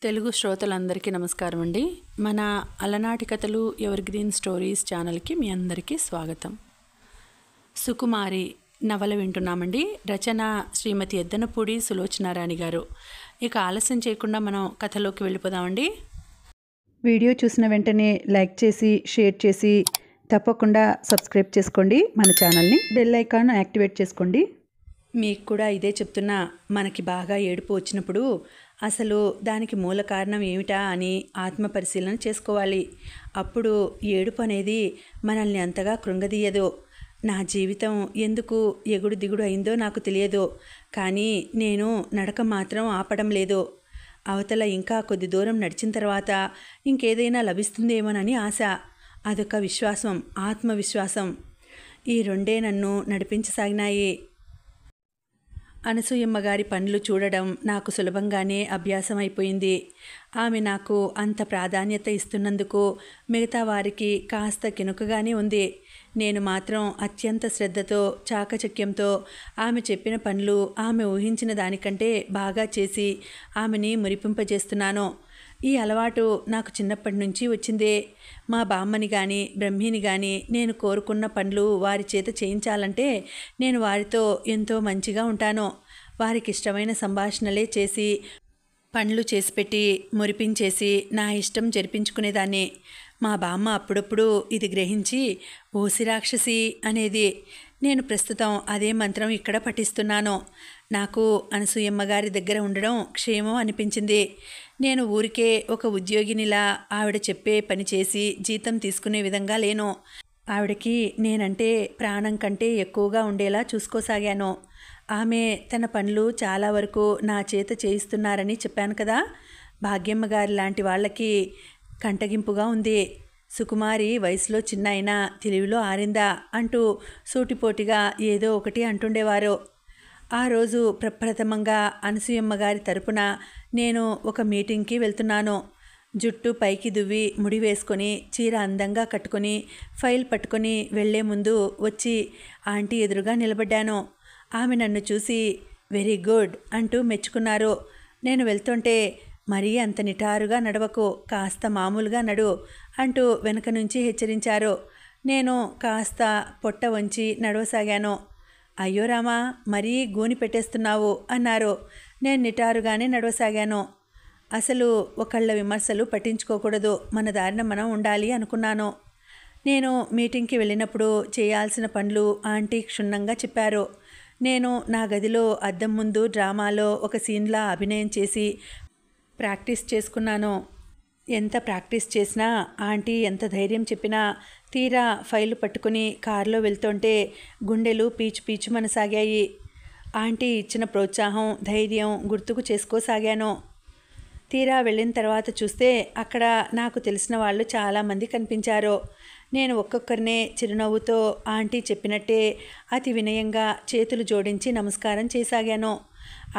తెలుగు శ్రోతలందరికీ నమస్కారం అండి. మన అలనాటి కథలు ఎవర్ గ్రీన్ స్టోరీస్ ఛానల్కి మీ అందరికీ స్వాగతం. సుకుమారి నవల వింటున్నామండి. రచన శ్రీమతి ఎద్దనపూడి సులోచనారాణి గారు. ఇక ఆలస్యం చేయకుండా మనం కథలోకి వెళ్ళిపోదామండి. వీడియో చూసిన వెంటనే లైక్ చేసి షేర్ చేసి తప్పకుండా సబ్స్క్రైబ్ చేసుకోండి. మన ఛానల్ని బెల్ ఐకాన్ యాక్టివేట్ చేసుకోండి. మీకు కూడా ఇదే చెప్తున్నా, మనకి బాగా ఏడుపు వచ్చినప్పుడు అసలు దానికి మూల కారణం ఏమిటా అని ఆత్మ పరిశీలన చేసుకోవాలి. అప్పుడు ఏడుపు అనేది మనల్ని అంతగా కృంగదీయదు. నా జీవితం ఎందుకు ఎగుడు దిగుడు అయిందో నాకు తెలియదు, కానీ నేను నడక మాత్రం ఆపడం లేదు. అవతల ఇంకా కొద్ది దూరం నడిచిన తర్వాత ఇంకేదైనా లభిస్తుందేమోనని ఆశ. అదొక విశ్వాసం, ఆత్మవిశ్వాసం. ఈ రెండే నన్ను నడిపించసాగినాయి. అనసూయమ్మ గారి పనులు చూడడం నాకు సులభంగానే అభ్యాసం అయిపోయింది. ఆమె నాకు అంత ప్రాధాన్యత ఇస్తున్నందుకు మిగతా వారికి కాస్త కినుకగానే ఉంది. నేను మాత్రం అత్యంత శ్రద్ధతో చాకచక్యంతో ఆమె చెప్పిన పనులు ఆమె ఊహించిన దానికంటే బాగా చేసి ఆమెని మురిపింపజేస్తున్నాను. ఈ అలవాటు నాకు చిన్నప్పటి నుంచి వచ్చిందే. మా బామ్మని కానీ బ్రహ్మిని కానీ నేను కోరుకున్న పనులు వారి చేత చేయించాలంటే నేను వారితో ఎంతో మంచిగా ఉంటాను. వారికి ఇష్టమైన సంభాషణలే చేసి పనులు చేసిపెట్టి మురిపించేసి నా ఇష్టం జరిపించుకునేదాన్ని. మా బామ్మ అప్పుడప్పుడు ఇది గ్రహించి ఓసి రాక్షసి అనేది. నేను ప్రస్తుతం అదే మంత్రం ఇక్కడ పఠిస్తున్నాను. నాకు అనసూయమ్మ గారి దగ్గర ఉండడం క్షేమం అనిపించింది. నేను ఊరికే ఒక ఉద్యోగినిలా ఆవిడ చెప్పే పని చేసి జీతం తీసుకునే విధంగా లేను. ఆవిడకి నేనంటే ప్రాణం కంటే ఎక్కువగా ఉండేలా చూసుకోసాగాను. ఆమె తన పనులు చాలా వరకు నా చేత చేయిస్తున్నారని చెప్పాను కదా. భాగ్యమ్మ గారి లాంటి వాళ్ళకి కంటగింపుగా ఉంది. సుకుమారి వయసులో చిన్న అయినా తెలివిలో ఆరిందా అంటూ సూటిపోటిగా ఏదో ఒకటి అంటుండేవారు. ఆ రోజు ప్రప్రథమంగా అనసూయమ్మ గారి తరపున నేను ఒక మీటింగ్కి వెళ్తున్నాను. జుట్టు పైకి దువ్వి ముడి వేసుకొని చీర అందంగా కట్టుకొని ఫైల్ పట్టుకొని వెళ్లే ముందు వచ్చి ఆంటీ ఎదురుగా నిలబడ్డాను. ఆమె నన్ను చూసి వెరీ గుడ్ అంటూ మెచ్చుకున్నారు. నేను వెళ్తుంటే మరీ అంత నిటారుగా నడవకు, కాస్త మామూలుగా నడు అంటూ వెనక నుంచి హెచ్చరించారు. నేను కాస్త పొట్ట వంచి నడవసాగాను. అయ్యో రామా, మరీ గూని పెట్టేస్తున్నావు అన్నారు. నేను నిటారుగానే నడవసాగాను. అసలు ఒకళ్ళ విమర్శలు పట్టించుకోకూడదు, మన దారిన మనం ఉండాలి అనుకున్నాను. నేను మీటింగ్కి వెళ్ళినప్పుడు చేయాల్సిన పనులు ఆంటీ క్షుణ్ణంగా చెప్పారు. నేను నా గదిలో అద్దం ముందు డ్రామాలో ఒక సీన్లా అభినయం చేసి ప్రాక్టీస్ చేసుకున్నాను. ఎంత ప్రాక్టీస్ చేసినా ఆంటీ ఎంత ధైర్యం చెప్పినా తీరా ఫైలు పట్టుకుని కారులో వెళ్తుంటే గుండెలు పీచు పీచుమనసాగాయి. ఆంటీ ఇచ్చిన ప్రోత్సాహం, ధైర్యం గుర్తుకు చేసుకోసాగాను. తీరా వెళ్ళిన తర్వాత చూస్తే అక్కడ నాకు తెలిసిన వాళ్ళు చాలామంది కనిపించారు. నేను ఒక్కొక్కరినే చిరునవ్వుతో ఆంటీ చెప్పినట్టే అతి వినయంగా చేతులు జోడించి నమస్కారం చేసాగాను.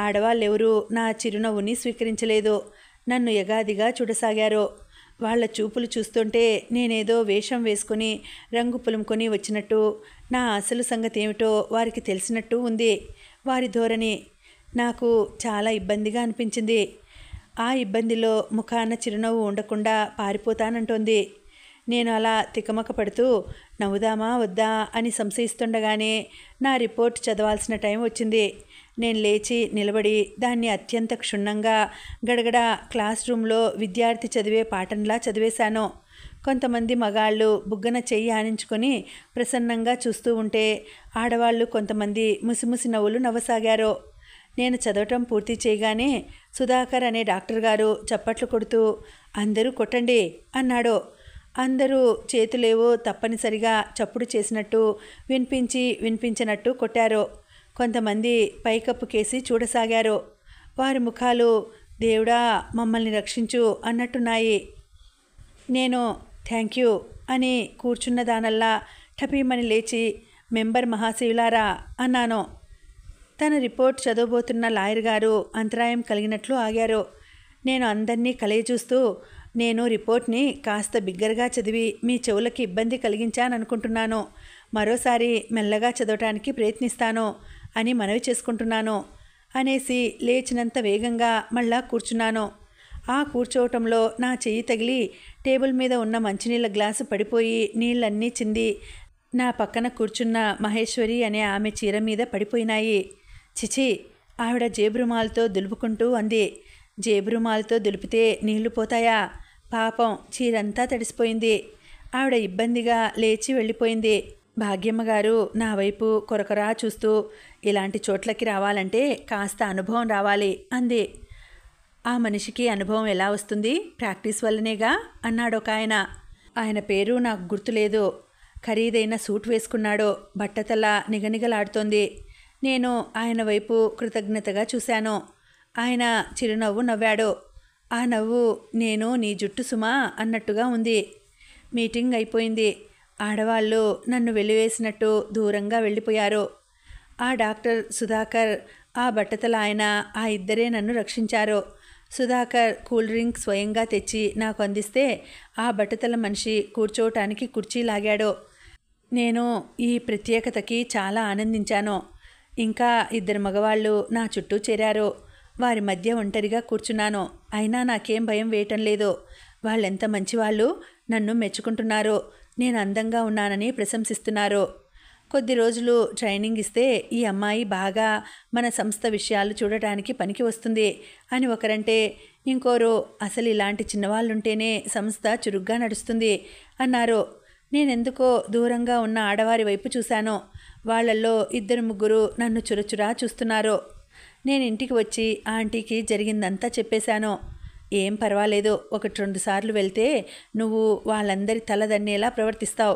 ఆడవాళ్ళెవరూ నా చిరునవ్వుని స్వీకరించలేదు. నన్ను యగాదిగా చూడసాగారు. వాళ్ళ చూపులు చూస్తుంటే నేనేదో వేషం వేసుకొని రంగు పులుముకొని వచ్చినట్టు, నా అసలు సంగతి ఏమిటో వారికి తెలిసినట్టు ఉంది వారి ధోరణి. నాకు చాలా ఇబ్బందిగా అనిపించింది. ఆ ఇబ్బందిలో ముఖాన చిరునవ్వు ఉండకుండా పారిపోతానంటోంది. నేను అలా తికమక పడుతూ నవ్వుదామా వద్దా అని సంశయిస్తుండగానే నా రిపోర్ట్ చదవాల్సిన టైం వచ్చింది. నేను లేచి నిలబడి దాన్ని అత్యంత క్షుణ్ణంగా గడగడ క్లాస్ రూమ్లో విద్యార్థి చదివే పాఠంలా చదివేశాను. కొంతమంది మగాళ్ళు బుగ్గన చెయ్యి ఆనించుకొని ప్రసన్నంగా చూస్తూ ఉంటే ఆడవాళ్ళు కొంతమంది ముసిముసి నవ్వులు నవ్వసాగారు. నేను చదవటం పూర్తి చేయగానే సుధాకర్ అనే డాక్టర్ గారు చప్పట్లు కొడుతూ అందరూ కొట్టండి అన్నాడు. అందరూ చేతులేవో తప్పనిసరిగా చప్పుడు చేసినట్టు వినిపించినట్టు కొట్టారు. కొంతమంది పైకప్పు కేసి చూడసాగారు. వారి ముఖాలు దేవుడా మమ్మల్ని రక్షించు అన్నట్టున్నాయి. నేను థ్యాంక్ యూ అని కూర్చున్న దానల్లా టపీమని లేచి మెంబర్ మహాశివులారా అన్నాను. తన రిపోర్ట్ చదవబోతున్న లాయర్ గారు అంతరాయం కలిగినట్లు ఆగారు. నేను అందరినీ కలయచూస్తూ నేను రిపోర్ట్ని కాస్త బిగ్గరగా చదివి మీ చెవులకి ఇబ్బంది కలిగించాననుకుంటున్నాను. మరోసారి మెల్లగా చదవటానికి ప్రయత్నిస్తాను అని మనవి చేసుకుంటున్నాను అనేసి లేచినంత వేగంగా మళ్ళా కూర్చున్నాను. ఆ కూర్చోవటంలో నా చెయ్యి తగిలి టేబుల్ మీద ఉన్న మంచినీళ్ళ గ్లాసు పడిపోయి నీళ్ళన్నీ చింది నా పక్కన కూర్చున్న మహేశ్వరి అనే ఆమె చీర మీద పడిపోయినాయి. చిచి, ఆవిడ జేబురుమాలతో దులుపుకుంటూ అంది. జేబురుమాలతో దులిపితే నీళ్లు పోతాయా? పాపం చీరంతా తడిసిపోయింది. ఆవిడ ఇబ్బందిగా లేచి వెళ్ళిపోయింది. భాగ్యమ్మగారు నా వైపు కొరకొరా చూస్తూ, ఇలాంటి చోట్లకి రావాలంటే కాస్త అనుభవం రావాలి అంది. ఆ మనిషికి అనుభవం ఎలా వస్తుంది? ప్రాక్టీస్ వల్లనేగా అన్నాడొక ఆయన. ఆయన పేరు నాకు గుర్తులేదు. ఖరీదైన సూట్ వేసుకున్నాడు. బట్టతల నిగనిగలాడుతోంది. నేను ఆయన వైపు కృతజ్ఞతగా చూశాను. ఆయన చిరునవ్వు నవ్వాడు. ఆ నవ్వు నేను నీ జుట్టు సుమా అన్నట్టుగా ఉంది. మీటింగ్ అయిపోయింది. ఆడవాళ్ళు నన్ను వెలివేసినట్టు దూరంగా వెళ్ళిపోయారు. ఆ డాక్టర్ సుధాకర్, ఆ బట్టతల ఆయన, ఆ ఇద్దరే నన్ను రక్షించారు. సుధాకర్ కూల్ డ్రింక్ స్వయంగా తెచ్చి నాకు అందిస్తే ఆ బట్టతల మనిషి కూర్చోవటానికి కుర్చీ లాగాడు. నేను ఈ ప్రత్యేకతకి చాలా ఆనందించాను. ఇంకా ఇద్దరు మగవాళ్ళు నా చుట్టూ చేరారు. వారి మధ్య ఒంటరిగా కూర్చున్నాను. అయినా నాకేం భయం వేయటం లేదు. వాళ్ళెంత మంచివాళ్ళు, నన్ను మెచ్చుకుంటున్నారు. నేను అందంగా ఉన్నానని ప్రశంసిస్తున్నారు. కొద్ది రోజులు ట్రైనింగ్ ఇస్తే ఈ అమ్మాయి బాగా మన సంస్థ విషయాలు చూడటానికి పనికి వస్తుంది అని ఒకరంటే, ఇంకోరు అసలు ఇలాంటి చిన్నవాళ్ళుంటేనే సంస్థ చురుగ్గా నడుస్తుంది అన్నారు. నేనెందుకో దూరంగా ఉన్న ఆడవారి వైపు చూశాను. వాళ్ళల్లో ఇద్దరు ముగ్గురు నన్ను చురచురా చూస్తున్నారు. నేను ఇంటికి వచ్చి ఆంటీకి జరిగిందంతా చెప్పేశాను. ఏం పర్వాలేదు, 1-2 సార్లు వెళ్తే నువ్వు వాళ్ళందరి తలదన్నేలా ప్రవర్తిస్తావు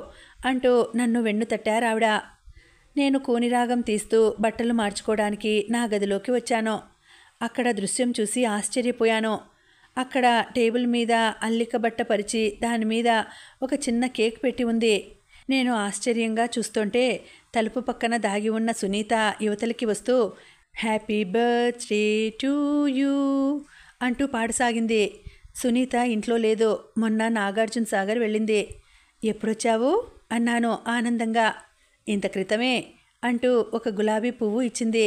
అంటూ నన్ను వెన్ను తట్టారావిడ. నేను కూనిరాగం తీస్తూ బట్టలు మార్చుకోవడానికి నా గదిలోకి వచ్చాను. అక్కడ దృశ్యం చూసి ఆశ్చర్యపోయాను. అక్కడ టేబుల్ మీద అల్లిక బట్ట పరిచి దానిమీద ఒక చిన్న కేక్ పెట్టి ఉంది. నేను ఆశ్చర్యంగా చూస్తుంటే తలుపు పక్కన దాగి ఉన్న సునీత యువతలకి వస్తూ హ్యాపీ బర్త్డే టు యూ అంటూ పాడసాగింది. సునీత ఇంట్లో లేదు. మొన్న నాగార్జున సాగర్ వెళ్ళింది. ఎప్పుడొచ్చావు అన్నాను ఆనందంగా. ఇంత క్రితమే అంటూ ఒక గులాబీ పువ్వు ఇచ్చింది.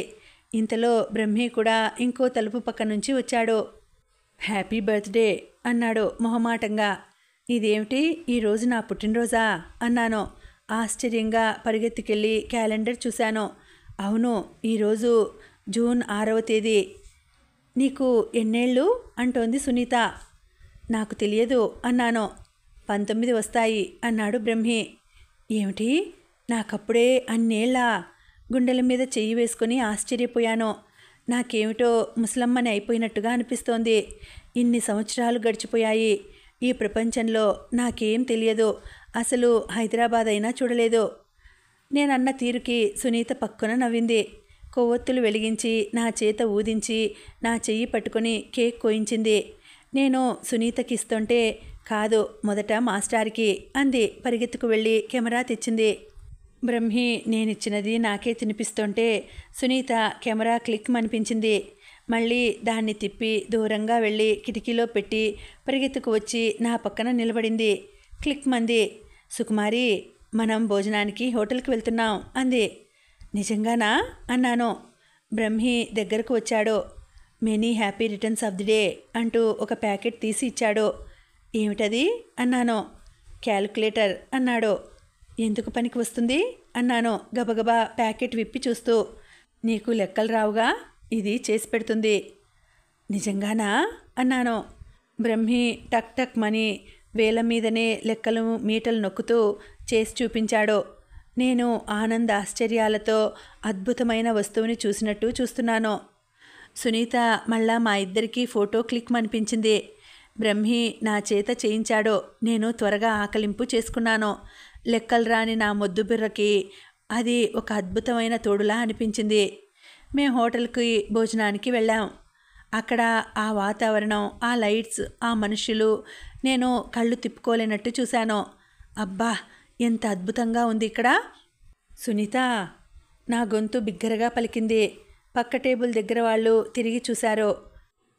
ఇంతలో బ్రహ్మి కూడా ఇంకో తలుపు పక్క నుంచి వచ్చాడు. హ్యాపీ బర్త్డే అన్నాడు మొహమాటంగా. ఇదేమిటి, ఈరోజు నా పుట్టినరోజా అన్నాను ఆశ్చర్యంగా. పరిగెత్తుకెళ్ళి క్యాలెండర్ చూశాను. అవును, ఈరోజు జూన్ 6వ తేదీ. నీకు ఎన్నేళ్ళు అంటోంది సునీత. నాకు తెలియదు అన్నాను. 19 వస్తాయి అన్నాడు బ్రహ్మి. ఏమిటి, నాకప్పుడే అన్నేళ్ళా? గుండెల మీద చెయ్యి వేసుకొని ఆశ్చర్యపోయాను. నాకేమిటో ముసలమ్మని అయిపోయినట్టుగా అనిపిస్తోంది. ఇన్ని సంవత్సరాలు గడిచిపోయాయి. ఈ ప్రపంచంలో నాకేం తెలియదు. అసలు హైదరాబాద్ అయినా చూడలేదు. నేనన్న తీరుకి సునీత పక్కన నవ్వింది. కొవ్వొత్తులు వెలిగించి నా చేత ఊదించి నా చెయ్యి పట్టుకొని కేక్ కోయించింది. నేను సునీతకి ఇస్తుంటే, కాదు మొదట మాస్టార్కి అంది. పరిగెత్తుకు వెళ్ళి కెమెరా తెచ్చింది. బ్రహ్మి నేనిచ్చినది నాకే తినిపిస్తుంటే సునీత కెమెరా క్లిక్ అనిపించింది. మళ్ళీ దాన్ని తిప్పి దూరంగా వెళ్ళి కిటికీలో పెట్టి పరిగెత్తుకు వచ్చి నా పక్కన నిలబడింది. క్లిక్ మంది. సుకుమారి, మనం భోజనానికి హోటల్కి వెళ్తున్నాం అంది. నిజంగానా అన్నాను. బ్రహ్మి దగ్గరకు వచ్చాడు. Many happy returns of the day అంటూ ఒక ప్యాకెట్ తీసి ఇచ్చాడు. ఏమిటది అన్నాను. క్యాలిక్యులేటర్ అన్నాడు. ఎందుకు పనికి వస్తుంది అన్నాను గబగబా ప్యాకెట్ విప్పి చూస్తూ. నీకు లెక్కలు రావుగా, ఇది చేసి పెడుతుంది. నిజంగానా అన్నాను. బ్రహ్మి టక్ టక్ మని వేల మీదనే లెక్కలు మీటలు నొక్కుతూ చేసి చూపించాడు. నేను ఆనంద ఆశ్చర్యాలతో అద్భుతమైన వస్తువుని చూసినట్టు చూస్తున్నాను. సునీత మళ్ళా మా ఇద్దరికీ ఫోటో క్లిక్ అనిపించింది. బ్రహ్మి నా చేత చేయించాడు. నేను త్వరగా ఆకలింపు చేసుకున్నాను. లెక్కలు రాని నా మొద్దు బిర్రకి అది ఒక అద్భుతమైన తోడులా అనిపించింది. మేము హోటల్కి భోజనానికి వెళ్ళాం. అక్కడ ఆ వాతావరణం, ఆ లైట్స్, ఆ మనుషులు నేను కళ్ళు తిప్పుకోలేనట్టు చూశాను. అబ్బా, ఎంత అద్భుతంగా ఉంది ఇక్కడ. సునీత, నా గొంతు బిగ్గరగా పలికింది. పక్క టేబుల్ దగ్గర వాళ్ళు తిరిగి చూశారు.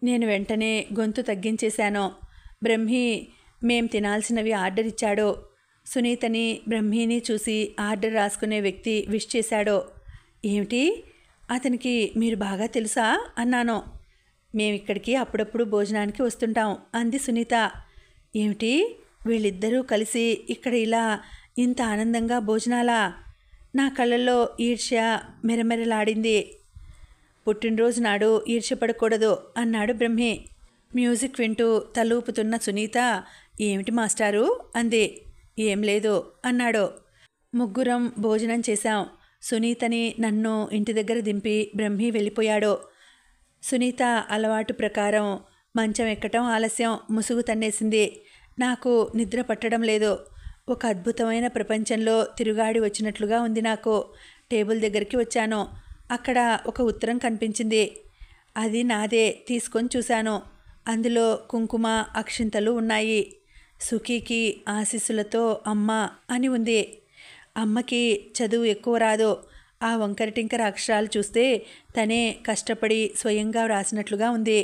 నేను వెంటనే గొంతు తగ్గించేశాను. బ్రహ్మి మేం తినాల్సినవి ఆర్డర్ ఇచ్చాడు. సునీతని బ్రహ్మిని చూసి ఆర్డర్ రాసుకునే వ్యక్తి విష్ చేశాడు. ఏమిటి, అతనికి మీరు బాగా తెలుసా అన్నాను. మేమిక్కడికి అప్పుడప్పుడు భోజనానికి వస్తుంటాం అంది సునీత. ఏమిటి, వీళ్ళిద్దరూ కలిసి ఇక్కడ ఇలా ఇంత ఆనందంగా భోజనాలా? నా కళ్ళల్లో ఈర్ష్య మెరమెరలాడింది. పుట్టినరోజు నాడు ఈర్ష్యపడకూడదు అన్నాడు బ్రహ్మి. మ్యూజిక్ వింటూ తలూపుతున్న సునీత, ఏమిటి మాస్టారు అంది. ఏం లేదు అన్నాడు. ముగ్గురం భోజనం చేశాం. సునీతని నన్ను ఇంటి దగ్గర దింపి బ్రహ్మి వెళ్ళిపోయాడు. సునీత అలవాటు ప్రకారం మంచం ఎక్కటం ఆలస్యం, ముసుగు తన్నేసింది. నాకు నిద్ర పట్టడం లేదు. ఒక అద్భుతమైన ప్రపంచంలో తిరుగాడి వచ్చినట్లుగా ఉంది నాకు. టేబుల్ దగ్గరికి వచ్చాను. అక్కడ ఒక ఉత్తరం కనిపించింది. అది నాదే. తీసుకొని చూశాను. అందులో కుంకుమ, అక్షింతలు ఉన్నాయి. సుఖీకి ఆశీస్సులతో అమ్మ అని ఉంది. అమ్మకి చదువు ఎక్కువ రాదు. ఆ వంకర టింకర అక్షరాలు చూస్తే తనే కష్టపడి స్వయంగా వ్రాసినట్లుగా ఉంది.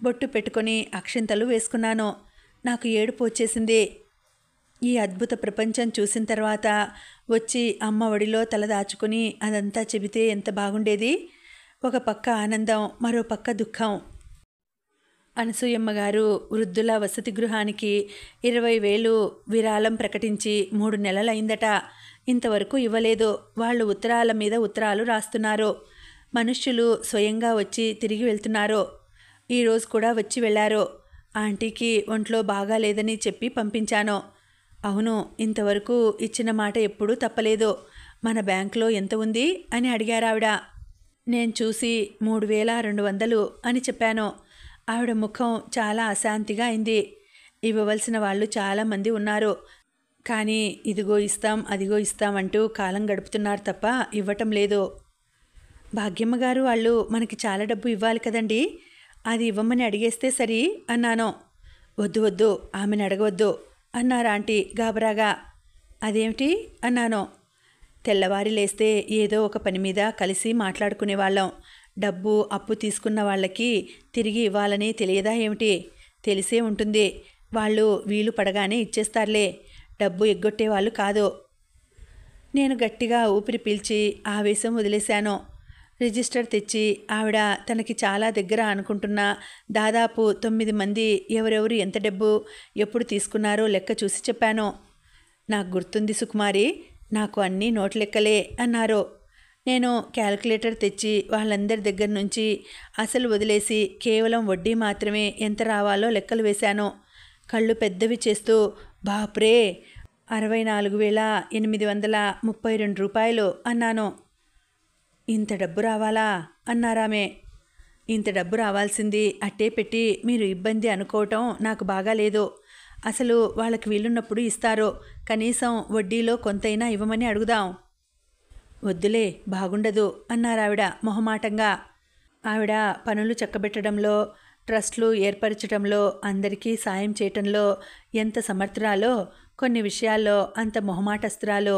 బొట్టు పెట్టుకొని అక్షింతలు వేసుకున్నాను. నాకు ఏడుపు వచ్చేసింది. ఈ అద్భుత ప్రపంచం చూసిన తర్వాత వచ్చి అమ్మ ఒడిలో తలదాచుకుని అదంతా చెబితే ఎంత బాగుండేది. ఒక పక్క ఆనందం, మరో పక్క దుఃఖం. అనసూయమ్మ గారు వృద్ధుల వసతి గృహానికి 20,000 విరాళం ప్రకటించి 3 నెలలైందట. ఇంతవరకు ఇవ్వలేదు. వాళ్ళు ఉత్తరాల మీద ఉత్తరాలు రాస్తున్నారు. మనుష్యులు స్వయంగా వచ్చి తిరిగి వెళ్తున్నారు. ఈరోజు కూడా వచ్చి వెళ్ళారు. ఆంటీకి ఒంట్లో బాగాలేదని చెప్పి పంపించాను. అవును, ఇంతవరకు ఇచ్చిన మాట ఎప్పుడూ తప్పలేదు. మన బ్యాంకులో ఎంత ఉంది అని అడిగారావిడ. నేను చూసి 3,200 అని చెప్పాను. ఆవిడ ముఖం చాలా అశాంతిగా అయింది. ఇవ్వవలసిన వాళ్ళు చాలామంది ఉన్నారు. కానీ ఇదిగో ఇస్తాం, అదిగో ఇస్తామంటూ కాలం గడుపుతున్నారు తప్ప ఇవ్వటం లేదు. భాగ్యమ్మ గారు వాళ్ళు మనకి చాలా డబ్బు ఇవ్వాలి కదండి, అది ఇవ్వమని అడిగేస్తే సరి అన్నాను. వద్దు వద్దు, ఆమెను అడగవద్దు అన్నారు ఆంటీ గాబరాగా. అదేమిటి అన్నాను. తెల్లవారి లేస్తే ఏదో ఒక పని మీద కలిసి మాట్లాడుకునేవాళ్ళం. డబ్బు అప్పు తీసుకున్న వాళ్ళకి తిరిగి ఇవ్వాలని తెలియదా ఏమిటి? తెలిసే ఉంటుంది. వాళ్ళు వీలు పడగానే ఇచ్చేస్తారులే. డబ్బు ఎగ్గొట్టేవాళ్ళు కాదు. నేను గట్టిగా ఊపిరి పీల్చి ఆవేశం వదిలేశాను. రిజిస్టర్ తెచ్చి ఆవిడ తనకి చాలా దగ్గర అనుకుంటున్న దాదాపు 9 మంది ఎవరెవరు ఎంత డబ్బు ఎప్పుడు తీసుకున్నారో లెక్క చూసి చెప్పాను. నాకు గుర్తుంది సుకుమారి, నాకు అన్నీ నోట్ లెక్కలే అన్నారు. నేను క్యాల్కులేటర్ తెచ్చి వాళ్ళందరి దగ్గర నుంచి అసలు వదిలేసి కేవలం వడ్డీ మాత్రమే ఎంత రావాలో లెక్కలు వేశాను. కళ్ళు పెద్దవి చేస్తూ, బాప్రే, 64,832 రూపాయలు అన్నాను. ఇంత డబ్బు రావాలా అన్నారామే. ఇంత డబ్బు రావాల్సింది అట్టే పెట్టి మీరు ఇబ్బంది అనుకోవటం నాకు బాగాలేదు. అసలు వాళ్ళకి వీలున్నప్పుడు ఇస్తారు. కనీసం వడ్డీలో కొంతైనా ఇవ్వమని అడుగుదాం. వద్దులే, బాగుండదు అన్నారావిడ మొహమాటంగా. ఆవిడ పనులు చక్కబెట్టడంలో, ట్రస్ట్లు ఏర్పరచడంలో, అందరికీ సాయం చేయటంలో ఎంత సమర్థురాలో, కొన్ని విషయాల్లో అంత మొహమాటస్తురాలు.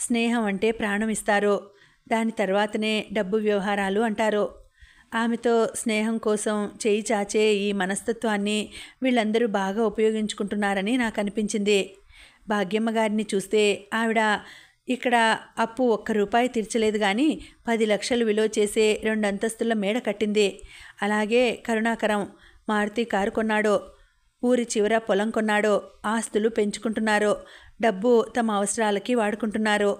స్నేహం అంటే ప్రాణం ఇస్తారు, దాని తర్వాతనే డబ్బు వ్యవహారాలు అంటారు. ఆమెతో స్నేహం కోసం చేయి చాచే ఈ మనస్తత్వాన్ని వీళ్ళందరూ బాగా ఉపయోగించుకుంటున్నారని నాకు అనిపించింది. భాగ్యమ్మ గారిని చూస్తే ఆవిడ ఇక్కడ అప్పు 1 రూపాయి తీర్చలేదు కానీ 10 లక్షలు విలువ చేసే 2 అంతస్తుల మేడ కట్టింది. అలాగే కరుణాకరం మారుతి కారు కొన్నాడు. ఊరి చివర పొలం కొన్నాడు. ఆస్తులు పెంచుకుంటున్నారు. డబ్బు తమ అవసరాలకి వాడుకుంటున్నారు.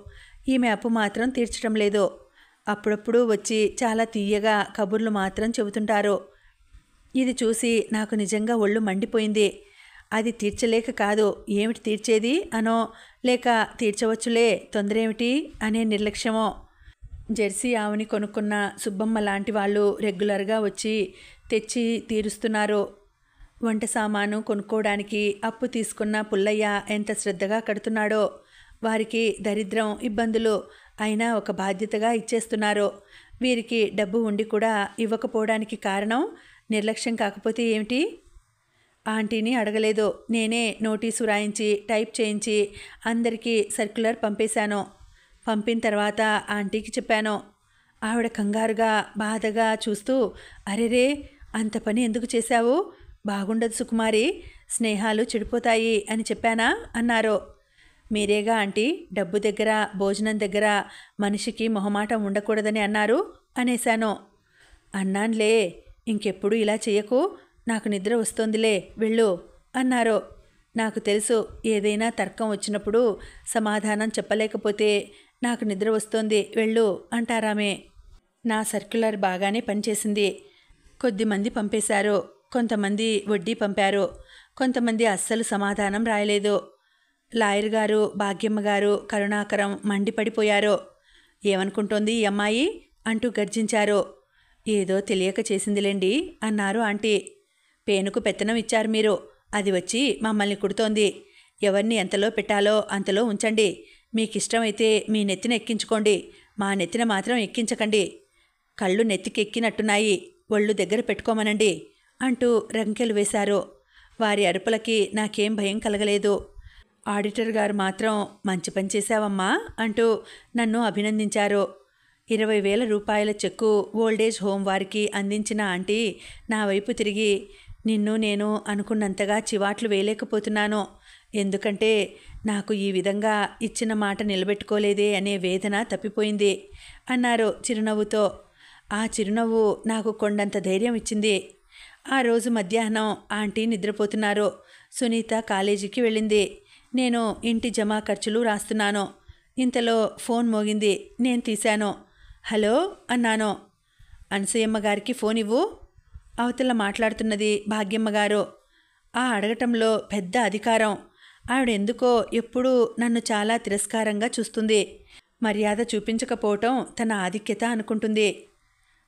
ఈమె అప్పు మాత్రం తీర్చడం లేదు. అప్పుడప్పుడు వచ్చి చాలా తీయగా కబుర్లు మాత్రం చెబుతుంటారు. ఇది చూసి నాకు నిజంగా ఒళ్ళు మండిపోయింది. అది తీర్చలేక కాదు, ఏమిటి తీర్చేది అనో, లేక తీర్చవచ్చులే తొందరేమిటి అనే నిర్లక్ష్యమో. జెర్సీ ఆవుని కొనుక్కున్న సుబ్బమ్మ లాంటి వాళ్ళు రెగ్యులర్గా వచ్చి తెచ్చి తీరుస్తున్నారు. వంట సామాను కొనుక్కోవడానికి అప్పు తీసుకున్న పుల్లయ్య ఎంత శ్రద్ధగా కడుతున్నాడో. వారికి దరిద్రం, ఇబ్బందులు అయినా ఒక బాధ్యతగా ఇచ్చేస్తున్నారు. వీరికి డబ్బు ఉండి కూడా ఇవ్వకపోవడానికి కారణం నిర్లక్ష్యం కాకపోతే ఏమిటి? ఆంటీని అడగలేదు. నేనే నోటీసు రాయించి టైప్ చేయించి అందరికీ సర్క్యులర్ పంపేశాను. పంపిన తర్వాత ఆంటీకి చెప్పాను. ఆవిడ కంగారుగా బాధగా చూస్తూ, అరెరే, అంత పని ఎందుకు చేశావు? బాగుండదు సుకుమారి, స్నేహాలు చెడిపోతాయి అని చెప్పానా అన్నారు. మీరేగా ఆంటీ డబ్బు దగ్గర, భోజనం దగ్గర మనిషికి మొహమాటం ఉండకూడదని అన్నారు అనేశాను. అన్నాన్లే, ఇంకెప్పుడు ఇలా చెయ్యకు, నాకు నిద్ర వస్తోందిలే, వెళ్ళు అన్నారు. నాకు తెలుసు, ఏదైనా తర్కం వచ్చినప్పుడు సమాధానం చెప్పలేకపోతే నాకు నిద్ర వస్తోంది వెళ్ళు అంటారామే. నా సర్క్యులర్ బాగానే పనిచేసింది. కొద్దిమంది పంపేశారు, కొంతమంది వడ్డీ పంపారు, కొంతమంది అస్సలు సమాధానం రాయలేదు. లాయర్ గారు, భాగ్యమ్మ గారు, కరుణాకరం మండిపడిపోయారు. ఏమనుకుంటోంది ఈ అమ్మాయి అంటూ గర్జించారు. ఏదో తెలియక చేసిందిలేండి అన్నారు ఆంటీ. పేనుకు పెత్తనం ఇచ్చారు మీరు, అది వచ్చి మమ్మల్ని కుడుతోంది. ఎవరిని ఎంతలో పెట్టాలో అంతలో ఉంచండి. మీకిష్టమైతే మీ నెత్తిన ఎక్కించుకోండి, మా నెత్తిన మాత్రం ఎక్కించకండి. కళ్ళు నెత్తికెక్కినట్టున్నాయి, ఒళ్ళు దగ్గర పెట్టుకోమనండి అంటూ రంకెలు వేశారు. వారి అరుపులకి నాకేం భయం కలగలేదు. ఆడిటర్ గారు మాత్రం మంచి పని చేశావమ్మా అంటూ నన్ను అభినందించారు. 20,000 రూపాయల చెక్కు ఓల్డేజ్ హోమ్ వారికి అందించిన ఆంటీ నా వైపు తిరిగి, నిన్ను నేను అనుకున్నంతగా చివాట్లు వేయలేకపోతున్నాను, ఎందుకంటే నాకు ఈ విధంగా ఇచ్చిన మాట నిలబెట్టుకోలేదే అనే వేదన తప్పిపోయింది అన్నారు చిరునవ్వుతో. ఆ చిరునవ్వు నాకు కొండంత ధైర్యం ఇచ్చింది. ఆ రోజు మధ్యాహ్నం ఆంటీ నిద్రపోతున్నారు. సునీత కాలేజీకి వెళ్ళింది. నేను ఇంటి జమా ఖర్చులు రాస్తున్నాను. ఇంతలో ఫోన్ మోగింది. నేను తీశాను. హలో అన్నాను. అనసూయమ్మ గారికి ఫోన్ ఇవ్వు. అవతల మాట్లాడుతున్నది భాగ్యమ్మ గారు. ఆ అడగటంలో పెద్ద అధికారం. ఆవిడ ఎందుకో ఎప్పుడూ నన్ను చాలా తిరస్కారంగా చూస్తుంది. మర్యాద చూపించకపోవటం తన ఆధిక్యత అనుకుంటుంది.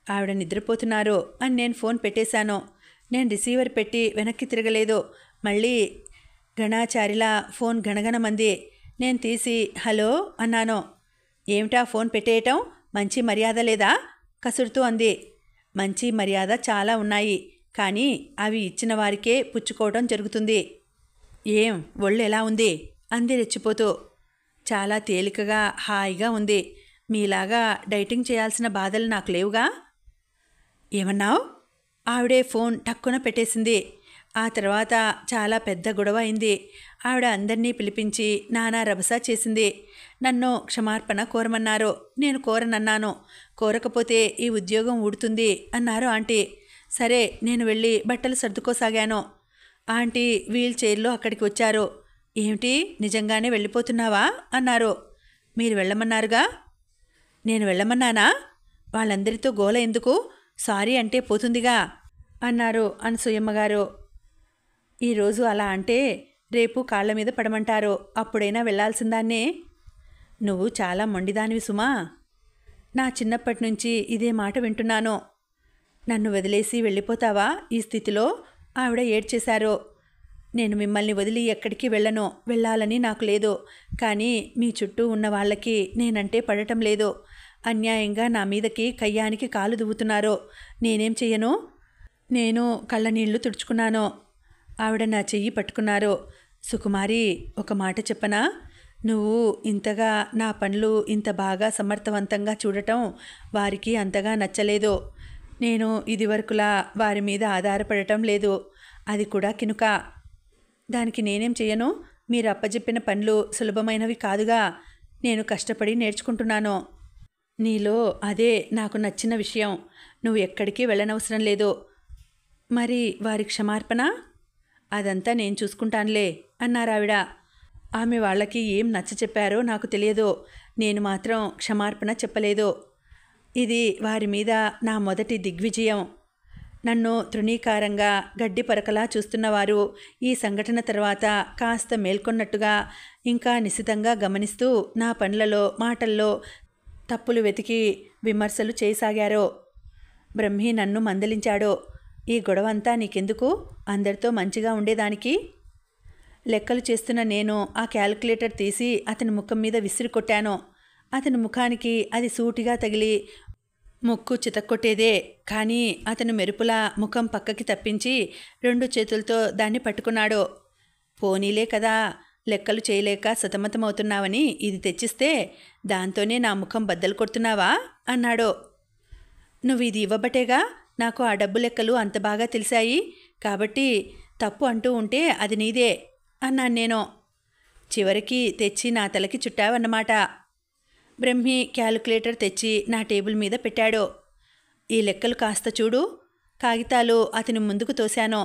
ఆవిడ నిద్రపోతున్నారు అని నేను ఫోన్ పెట్టేశాను. నేను రిసీవర్ పెట్టి వెనక్కి తిరగలేదు. మళ్ళీ గణాచారిలా ఫోన్ గణగణమంది. నేను తీసి హలో అన్నాను. ఏమిటా ఫోన్ పెట్టేయటం, మంచి మర్యాద లేదా కసురుతూ అంది. మంచి మర్యాద చాలా ఉన్నాయి, కానీ అవి ఇచ్చిన వారికే పుచ్చుకోవడం జరుగుతుంది. ఏం ఒళ్ళు ఎలా ఉంది అంది రెచ్చిపోతూ. చాలా తేలికగా హాయిగా ఉంది. మీలాగా డైటింగ్ చేయాల్సిన బాధలు నాకు లేవుగా. ఏమన్నావు? ఆవిడే ఫోన్ టక్కున పెట్టేసింది. ఆ తర్వాత చాలా పెద్ద గొడవ అయింది. ఆవిడ అందరినీ పిలిపించి నానా రభస చేసింది. నన్ను క్షమార్పణ కోరమన్నారు. నేను కోరనన్నాను. కోరకపోతే ఈ ఉద్యోగం ఊడుతుంది అన్నారు ఆంటీ. సరే నేను వెళ్ళి బట్టలు సర్దుకోసాగాను. ఆంటీ వీల్ చైర్లో అక్కడికి వచ్చారు. ఏమిటి, నిజంగానే వెళ్ళిపోతున్నావా అన్నారు. మీరు వెళ్ళమన్నారుగా. నేను వెళ్ళమన్నానా? వాళ్ళందరితో గోల ఎందుకు, సారీ అంటే పోతుందిగా అన్నారు అనసూయమ్మ గారు. ఈరోజు అలా అంటే రేపు కాళ్ల మీద పడమంటారు, అప్పుడైనా వెళ్లాల్సిందాన్నే. నువ్వు చాలా మొండిదానివి సుమా. నా చిన్నప్పటి నుంచి ఇదే మాట వింటున్నాను. నన్ను వదిలేసి వెళ్ళిపోతావా ఈ స్థితిలో? ఆవిడ ఏడ్చేశారు. నేను మిమ్మల్ని వదిలి ఎక్కడికి వెళ్ళను, వెళ్ళాలని నాకు లేదు. కానీ మీ చుట్టూ ఉన్న వాళ్ళకి నేనంటే పడటం లేదు. అన్యాయంగా నా మీదకి కయ్యానికి కాలు దువ్వుతున్నారు. నేనేం చెయ్యను? నేను కళ్ళనీళ్లు తుడుచుకున్నాను. ఆవిడ నా చెయ్యి పట్టుకున్నారు. సుకుమారి, ఒక మాట చెప్పనా? నువ్వు ఇంతగా నా పనులు ఇంత బాగా సమర్థవంతంగా చూడటం వారికి అంతగా నచ్చలేదు. నేను ఇదివరకులా వారి మీద ఆధారపడటం లేదు. అది కూడా కినుక. దానికి నేనేం చెయ్యను? మీరు అప్పచెప్పిన పనులు సులభమైనవి కాదుగా. నేను కష్టపడి నేర్చుకుంటున్నాను. నీలో అదే నాకు నచ్చిన విషయం. నువ్వు ఎక్కడికి వెళ్ళనవసరం లేదు. మరి వారి క్షమార్పణ? అదంతా నేను చూసుకుంటానులే అన్నారావిడ. ఆమె వాళ్ళకి ఏం నచ్చ చెప్పారో నాకు తెలియదు. నేను మాత్రం క్షమార్పణ చెప్పలేదు. ఇది వారి మీద నా మొదటి దిగ్విజయం. నన్ను తృణీకారంగా గడ్డి పరకలా చూస్తున్నవారు ఈ సంఘటన తర్వాత కాస్త మేల్కొన్నట్టుగా ఇంకా నిశితంగా గమనిస్తూ నా పనులలో మాటల్లో తప్పులు వెతికి విమర్శలు చేయసాగారు. బ్రహ్మి నన్ను మందలించాడు. ఈ గొడవంతా నీకెందుకు? అందరితో మంచిగా ఉండేదానికి. లెక్కలు చేస్తున్న నేను ఆ క్యాలిక్యులేటర్ తీసి అతని ముఖం మీద విసిరి కొట్టాను. అతని ముఖానికి అది సూటిగా తగిలి ముక్కు చితక్కొట్టేదే. కానీ అతను మెరుపులా ముఖం పక్కకి తప్పించి 2 చేతులతో దాన్ని పట్టుకున్నాడు. పోనీలే కదా, లెక్కలు చేయలేక సతమతమవుతున్నావని ఇది తెచ్చిస్తే దాంతోనే నా ముఖం బద్దలు కొడుతున్నావా అన్నాడు. నువ్వు ఇది ఇవ్వబట్టేగా నాకు ఆ డబ్బు లెక్కలు అంత బాగా తెలిసాయి. కాబట్టి తప్పు అంటూ ఉంటే అది నీదే అన్నాను నేను. చివరికి తెచ్చి నా తలకి చుట్టావన్నమాట. బ్రహ్మి క్యాలిక్యులేటర్ తెచ్చి నా టేబుల్ మీద పెట్టాడు. ఈ లెక్కలు కాస్త చూడు. కాగితాలు అతని ముందుకు తోశాను.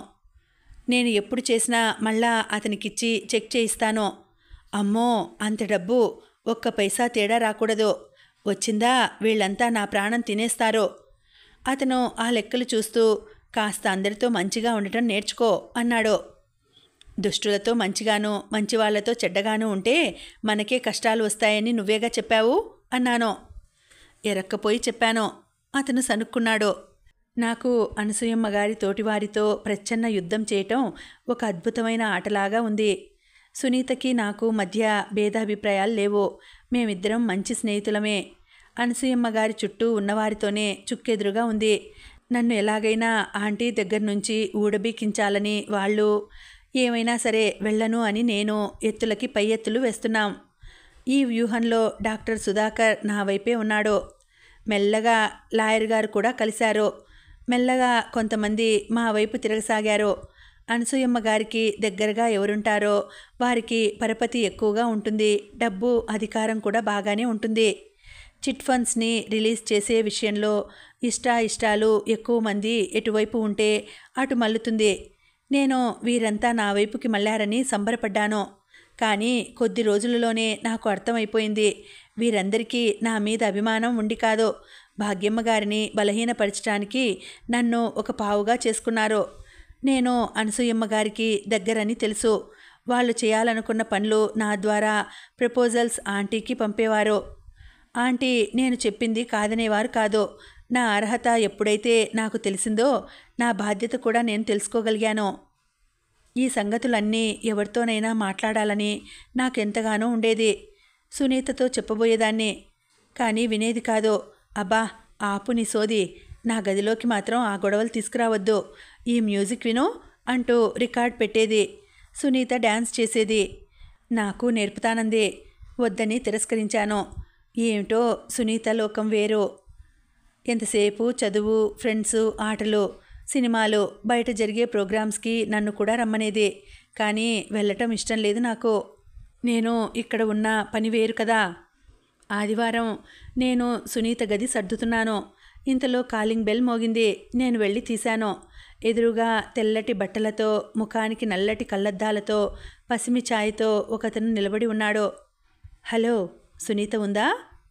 నేను ఎప్పుడు చేసినా మళ్ళా అతనికిచ్చి చెక్ చేయిస్తాను. అమ్మో, అంత డబ్బు! ఒక్క పైసా తేడా రాకూడదు. వచ్చిందా వీళ్ళంతా నా ప్రాణం తినేస్తారు. అతను ఆ లెక్కలు చూస్తూ, కాస్త అందరితో మంచిగా ఉండటం నేర్చుకో అన్నాడు. దుష్టులతో మంచిగాను, మంచివాళ్లతో చెడ్డగాను ఉంటే మనకే కష్టాలు వస్తాయని నువ్వేగా చెప్పావు అన్నాను. ఎరక్కపోయి చెప్పాను. అతను సనుక్కున్నాడు. నాకు అనసూయమ్మ గారి తోటివారితో ప్రచ్ఛన్న యుద్ధం చేయటం ఒక అద్భుతమైన ఆటలాగా ఉంది. సునీతకి నాకు మధ్య భేదాభిప్రాయాలు లేవు. మేమిద్దరం మంచి స్నేహితులమే. అనసూయమ్మ గారి చుట్టూ ఉన్నవారితోనే చుక్కెదురుగా ఉంది. నన్ను ఎలాగైనా ఆంటీ దగ్గర నుంచి ఊడబీకించాలని వాళ్ళు, ఏమైనా సరే వెళ్ళను అని నేను ఎత్తులకి పై ఎత్తులు వేస్తున్నాం. ఈ వ్యూహంలో డాక్టర్ సుధాకర్ నా వైపే ఉన్నాడు. మెల్లగా లాయర్ గారు కూడా కలిశారు. మెల్లగా కొంతమంది మా వైపు తిరగసాగారు. అనసూయమ్మ గారికి దగ్గరగా ఎవరుంటారో వారికి పరపతి ఎక్కువగా ఉంటుంది. డబ్బు, అధికారం కూడా బాగానే ఉంటుంది. చిట్ ఫండ్స్ని రిలీజ్ చేసే విషయంలో ఇష్టాలు ఎక్కువ మంది ఎటువైపు ఉంటే అటు మల్లుతుంది. నేను వీరంతా నా వైపుకి మళ్ళారని సంబరపడ్డాను. కానీ కొద్ది రోజులలోనే నాకు అర్థమైపోయింది, వీరందరికీ నా మీద అభిమానం ఉండి కాదు, భాగ్యమ్మ గారిని బలహీనపరచడానికి నన్ను ఒక పావుగా చేసుకున్నారు. నేను అనసూయమ్మ గారికి దగ్గరని తెలుసు. వాళ్ళు చేయాలనుకున్న పనులు నా ద్వారా ప్రపోజల్స్ ఆంటీకి పంపేవారు. ఆంటీ నేను చెప్పింది కాదనేవారు కాదు. నా అర్హత ఎప్పుడైతే నాకు తెలిసిందో నా బాధ్యత కూడా నేను తెలుసుకోగలిగాను. ఈ సంగతులన్నీ ఎవరితోనైనా మాట్లాడాలని నాకెంతగానో ఉండేది. సునీతతో చెప్పబోయేదాన్ని, కానీ వినేది కాదు. అబ్బా ఆపు నీ సోది, నా గదిలోకి మాత్రం ఆ గొడవలు తీసుకురావద్దు, ఈ మ్యూజిక్ విను అంటూ రికార్డ్ పెట్టేది. సునీత డ్యాన్స్ చేసేది. నాకు నేర్పుతానంది. వద్దని తిరస్కరించాను. ఏమిటో సునీత లోకం వేరు. ఎంతసేపు చదువు, ఫ్రెండ్సు, ఆటలు, సినిమాలు, బయట జరిగే ప్రోగ్రామ్స్కి నన్ను కూడా రమ్మనేది. కానీ వెళ్ళటం ఇష్టం లేదు నాకు. నేను ఇక్కడ ఉన్న పని వేరు కదా. ఆదివారం నేను సునీత గది సర్దుతున్నాను. ఇంతలో కాలింగ్ బెల్ మోగింది. నేను వెళ్ళి తీశాను. ఎదురుగా తెల్లటి బట్టలతో, ముఖానికి నల్లటి కళ్ళద్దాలతో, పసిమి ఛాయతో ఒకతను నిలబడి ఉన్నాడు. హలో, సునీత ఉందా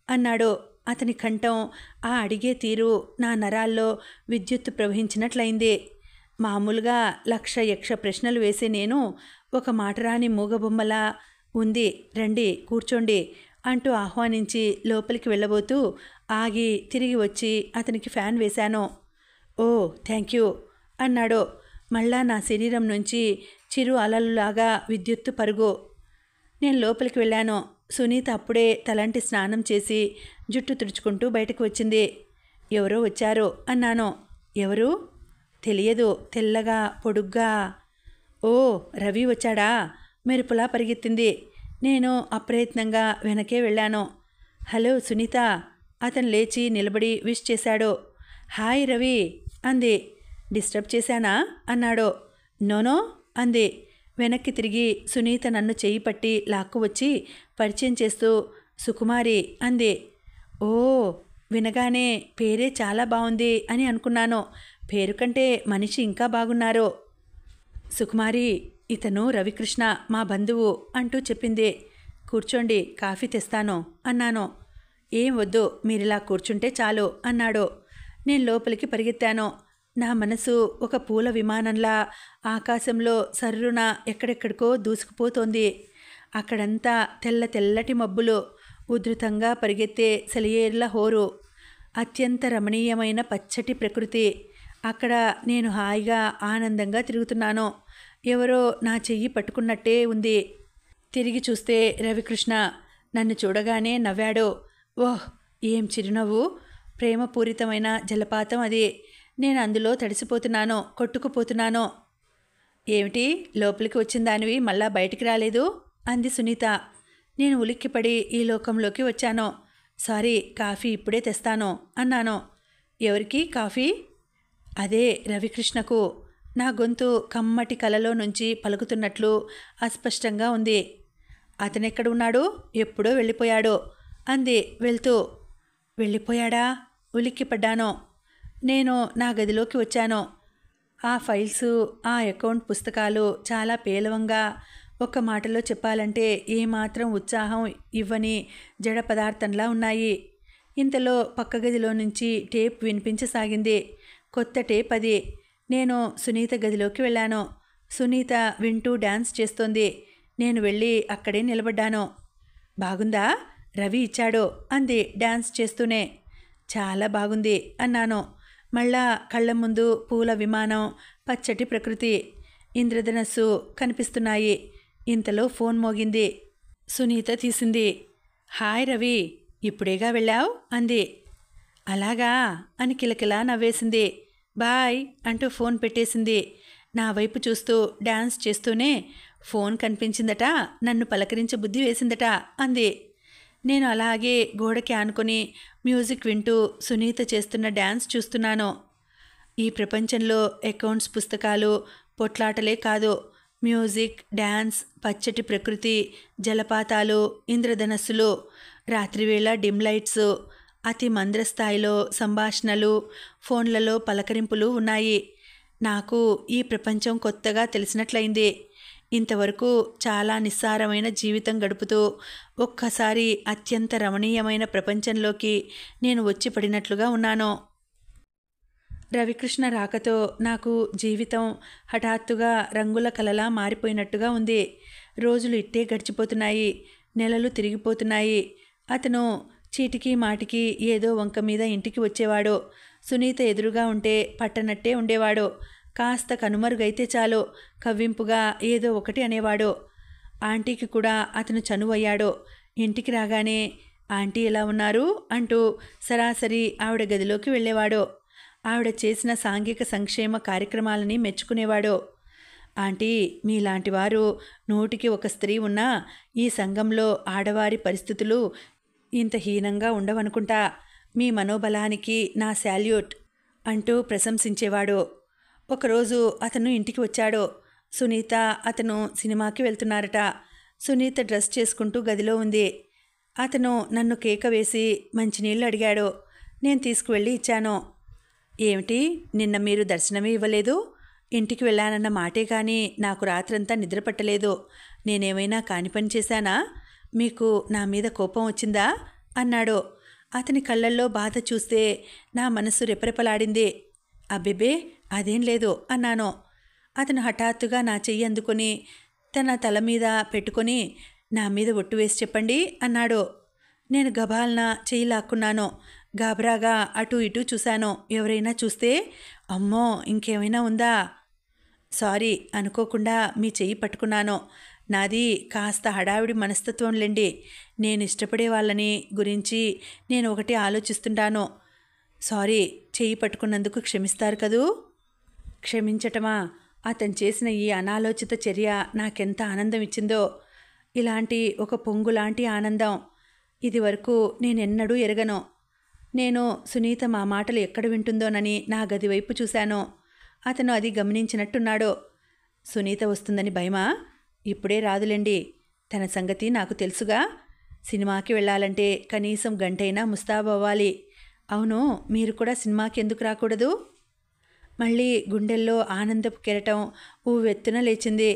అన్నాడు. అతని కంఠం, ఆ అడిగే తీరు నా నరాల్లో విద్యుత్తు ప్రవహించినట్లయింది. మామూలుగా లక్ష యక్ష ప్రశ్నలు వేసే నేను ఒక మాటరాని మూగబొమ్మలా ఉంది, రండి కూర్చోండి అంటూ ఆహ్వానించి లోపలికి వెళ్ళబోతూ ఆగి తిరిగి వచ్చి అతనికి ఫ్యాన్ వేశాను. ఓ థ్యాంక్ యూ అన్నాడు. మళ్ళా నా శరీరం నుంచి చిరు అలలులాగా విద్యుత్తు పరుగు. నేను లోపలికి వెళ్ళాను. సునీత అప్పుడే తలంటి స్నానం చేసి జుట్టు తుడుచుకుంటూ బయటకు వచ్చింది. ఎవరో వచ్చారు అన్నాను. ఎవరు? తెలియదు, తెల్లగా పొడుగ్గా. ఓ రవి వచ్చాడా? మెరుపులా పరిగెత్తింది. నేను అప్రయత్నంగా వెనకే వెళ్ళాను. హలో సునీత. అతను లేచి నిలబడి విష్ చేశాడు. హాయ్ రవి అంది. డిస్టర్బ్ చేశానా అన్నాడు. నోనో అంది. వెనక్కి తిరిగి సునీత నన్ను చెయ్యి పట్టి లాక్కు వచ్చి పరిచయం చేస్తూ సుకుమారి అంది. ఓ, వినగానే పేరే చాలా బాగుంది అని అనుకున్నాను. పేరు కంటే మనిషి ఇంకా బాగున్నారు. సుకుమారి, ఇతను రవికృష్ణ, మా బంధువు అంటూ చెప్పింది. కూర్చోండి, కాఫీ తెస్తాను అన్నాను. ఏం వద్దు, మీరిలా కూర్చుంటే చాలు అన్నాడు. నేను లోపలికి పరిగెత్తాను. నా మనసు ఒక పూల విమానంలా ఆకాశంలో సర్రున ఎక్కడెక్కడికో దూసుకుపోతోంది. అక్కడంతా తెల్ల తెల్లటి మబ్బులు, ఉధృతంగా పరిగెత్తే సెలయేర్ల హోరు, అత్యంత రమణీయమైన పచ్చటి ప్రకృతి. అక్కడ నేను హాయిగా ఆనందంగా తిరుగుతున్నాను. ఎవరో నా చెయ్యి పట్టుకున్నట్టే ఉంది. తిరిగి చూస్తే రవికృష్ణ నన్ను చూడగానే నవ్వాడు. ఓహ్, ఏం చిరునవ్వు! ప్రేమపూరితమైన జలపాతం అది. నేను అందులో తడిసిపోతున్నాను, కొట్టుకుపోతున్నాను. ఏమిటి, లోపలికి వచ్చిన దానివి మళ్ళా బయటికి రాలేదు అంది సునీత. నేను ఉలిక్కిపడి ఈ లోకంలోకి వచ్చాను. సారీ, కాఫీ ఇప్పుడే తెస్తాను అన్నాను. ఎవరికి కాఫీ? అదే రవికృష్ణకు. నా గొంతు కమ్మటి కలలో నుంచి పలుకుతున్నట్లు అస్పష్టంగా ఉంది. అతనెక్కడ ఉన్నాడు? ఎప్పుడో వెళ్ళిపోయాడు అంది వెళ్తూ. వెళ్ళిపోయాడా? ఉలిక్కిపడ్డాను. నేను నా గదిలోకి వచ్చాను. ఆ ఫైల్సు, ఆ అకౌంట్ పుస్తకాలు చాలా పేలవంగా, ఒక్క మాటలో చెప్పాలంటే ఏమాత్రం ఉత్సాహం ఇవ్వని జడ పదార్థంలా ఉన్నాయి. ఇంతలో పక్క గదిలో నుంచి టేప్ వినిపించసాగింది. కొత్త టేప్ అది. నేను సునీత గదిలోకి వెళ్ళాను. సునీత వింటూ డ్యాన్స్ చేస్తోంది. నేను వెళ్ళి అక్కడే నిలబడ్డాను. బాగుందా? రవి ఇచ్చాడు అంది డ్యాన్స్ చేస్తూనే. చాలా బాగుంది అన్నాను. మళ్ళా కళ్ళ ముందు పూల విమానం, పచ్చటి ప్రకృతి, ఇంద్రధనస్సు కనిపిస్తున్నాయి. ఇంతలో ఫోన్ మోగింది. సునీత తీసింది. హాయ్ రవి, ఇప్పుడేగా వెళ్ళావు అంది. అలాగా అని కిలకిలా నవ్వేసింది. బాయ్ అంటూ ఫోన్ పెట్టేసింది. నా వైపు చూస్తూ డ్యాన్స్ చేస్తూనే ఫోన్ కనిపించిందట, నన్ను పలకరించే బుద్ధి వేసిందట అంది. నేను అలాగే గోడకి ఆనుకొని మ్యూజిక్ వింటూ సునీత చేస్తున్న డ్యాన్స్ చూస్తున్నాను. ఈ ప్రపంచంలో అకౌంట్స్ పుస్తకాలు, పొట్లాటలే కాదు, మ్యూజిక్, డ్యాన్స్, పచ్చటి ప్రకృతి, జలపాతాలు, ఇంద్రధనస్సులు, రాత్రివేళ డిమ్ లైట్స్, అతి మంద్ర స్థాయిలో సంభాషణలు, ఫోన్లలో పలకరింపులు ఉన్నాయి. నాకు ఈ ప్రపంచం కొత్తగా తెలిసినట్లయింది. ఇంతవరకు చాలా నిస్సారమైన జీవితం గడుపుతూ ఒక్కసారి అత్యంత రమణీయమైన ప్రపంచంలోకి నేను వచ్చి పడినట్లుగా ఉన్నాను. రవికృష్ణ రాకతో నాకు జీవితం హఠాత్తుగా రంగుల కలలా మారిపోయినట్టుగా ఉంది. రోజులు ఇట్టే గడిచిపోతున్నాయి, నెలలు తిరిగిపోతున్నాయి. అతను చీటికి మాటికి ఏదో వంక మీద ఇంటికి వచ్చేవాడు. సునీత ఎదురుగా ఉంటే పట్టనట్టే ఉండేవాడు. కాస్త కనుమరుగైతే చాలు కవ్వింపుగా ఏదో ఒకటి అనేవాడు. ఆంటీకి కూడా అతను చనువయ్యాడు. ఇంటికి రాగానే ఆంటీ ఎలా ఉన్నారు అంటూ సరాసరి ఆవిడ గదిలోకి వెళ్ళేవాడు. ఆవిడ చేసిన సాంఘిక సంక్షేమ కార్యక్రమాలని మెచ్చుకునేవాడు. ఆంటీ, మీలాంటి వారు 100కి 1 స్త్రీ ఉన్నా ఈ సంఘంలో ఆడవారి పరిస్థితులు ఇంత హీనంగా ఉండవనుకుంటా. మీ మనోబలానికి నా శాల్యూట్ అంటూ ప్రశంసించేవాడు. ఒకరోజు అతను ఇంటికి వచ్చాడు. సునీత, అతను సినిమాకి వెళ్తున్నారట. సునీత డ్రెస్ చేసుకుంటూ గదిలో ఉంది. అతను నన్ను కేక వేసి మంచినీళ్ళు అడిగాడు. నేను తీసుకువెళ్ళి ఇచ్చాను. ఏమిటి, నిన్న మీరు దర్శనమే ఇవ్వలేదు? ఇంటికి వెళ్ళానన్న మాటే కానీ నాకు రాత్రంతా నిద్ర పట్టలేదు. నేనేమైనా కాని పని చేశానా? మీకు నా మీద కోపం వచ్చిందా అన్నాడు. అతని కళ్ళల్లో బాధ చూస్తే నా మనసు రెపరెపలాడింది. అబ్బెబే, అదేం లేదు అన్నాను. అతను హఠాత్తుగా నా చెయ్యి అందుకొని తన తల మీద పెట్టుకొని నా మీద ఒట్టు వేసి చెప్పండి అన్నాడు. నేను గబాల్న చెయ్యి లాక్కున్నాను. గాబరాగా అటు ఇటు చూశాను. ఎవరైనా చూస్తే అమ్మో ఇంకేమైనా ఉందా? సారీ, అనుకోకుండా మీ చెయ్యి పట్టుకున్నాను. నాది కాస్త హడావిడి మనస్తత్వంలేండి. నేను ఇష్టపడే వాళ్ళని గురించి నేను ఒకటి ఆలోచిస్తుంటాను. సారీ, చెయ్యి పట్టుకున్నందుకు క్షమిస్తారు కదూ? క్షమించటమా? అతను చేసిన ఈ అనాలోచిత చర్య నాకెంత ఆనందం ఇచ్చిందో. ఇలాంటి ఒక పొంగులాంటి ఆనందం ఇది వరకు నేనెన్నడూ ఎరగను. నేను సునీత మా మాటలు ఎక్కడ వింటుందోనని నా గది వైపు చూశాను. అతను అది గమనించినట్టున్నాడు. సునీత వస్తుందని భయమా? ఇప్పుడే రాదులేండి. తన సంగతి నాకు తెలుసుగా. సినిమాకి వెళ్ళాలంటే కనీసం గంటైనా ముస్తాబవ్వాలి. అవును, మీరు కూడా సినిమాకి ఎందుకు రాకూడదు? మళ్ళీ గుండెల్లో ఆనందపు కెరటం ఊవెత్తున లేచింది.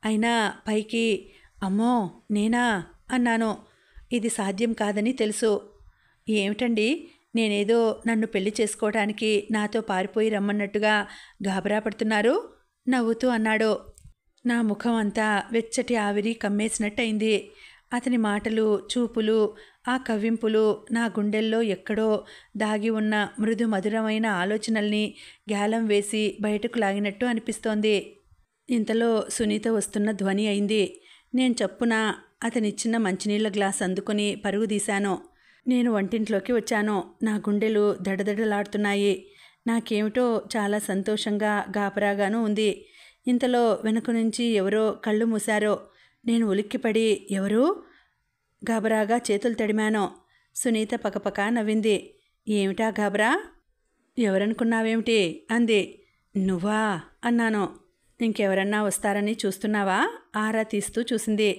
అయినా పైకి అమ్మో నేనా అన్నాను. ఇది సాధ్యం కాదని తెలుసు. ఏమిటండి, నేనేదో నన్ను పెళ్లి చేసుకోవడానికి నాతో పారిపోయి రమ్మన్నట్టుగా గాబరా పడుతున్నారు? నవ్వుతూ అన్నాడు. నా ముఖం అంతా వెచ్చటి ఆవిరి కమ్మేసినట్టయింది. అతని మాటలు, చూపులు, ఆ కవ్వింపులు నా గుండెల్లో ఎక్కడో దాగి ఉన్న మృదు మధురమైన ఆలోచనల్ని గ్యాలం వేసి బయటకు లాగినట్టు అనిపిస్తోంది. ఇంతలో సునీత వస్తున్న ధ్వని అయింది. నేను చప్పున అతనిచ్చిన మంచినీళ్ళ గ్లాస్ అందుకొని పరుగు తీశాను. నేను వంటింట్లోకి వచ్చాను. నా గుండెలు దడదడలాడుతున్నాయి. నాకేమిటో చాలా సంతోషంగా గాబరాగాను ఉంది. ఇంతలో వెనుక నుంచి ఎవరో కళ్ళు మూశారో. నేను ఉలిక్కిపడి ఎవరు? గాబరాగా చేతులు తడిమాను. సునీత పకపక నవ్వింది. ఏమిటా గాబరా? ఎవరనుకున్నావేమిటి అంది. నువ్వా అన్నాను. ఇంకెవరన్నా వస్తారని చూస్తున్నావా? ఆరా తీస్తూ చూసింది.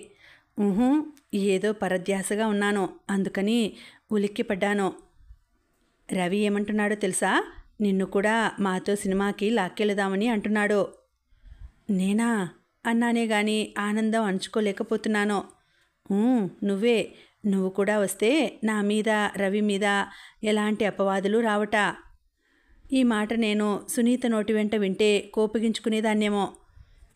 ఏదో పరధ్యాసగా ఉన్నాను, అందుకని ఉలిక్కిపడ్డాను. రవి ఏమంటున్నాడో తెలుసా? నిన్ను కూడా మాతో సినిమాకి లాక్కెళదామని అంటున్నాడు. నేనా అన్నానే గాని ఆనందం అణుచుకోలేకపోతున్నాను. నువ్వే. నువ్వు కూడా వస్తే నా మీద రవి మీద ఎలాంటి అపవాదులు రావట. ఈ మాట నేను సునీత నోటి వెంట వింటే కోపగించుకునేదాన్నేమో.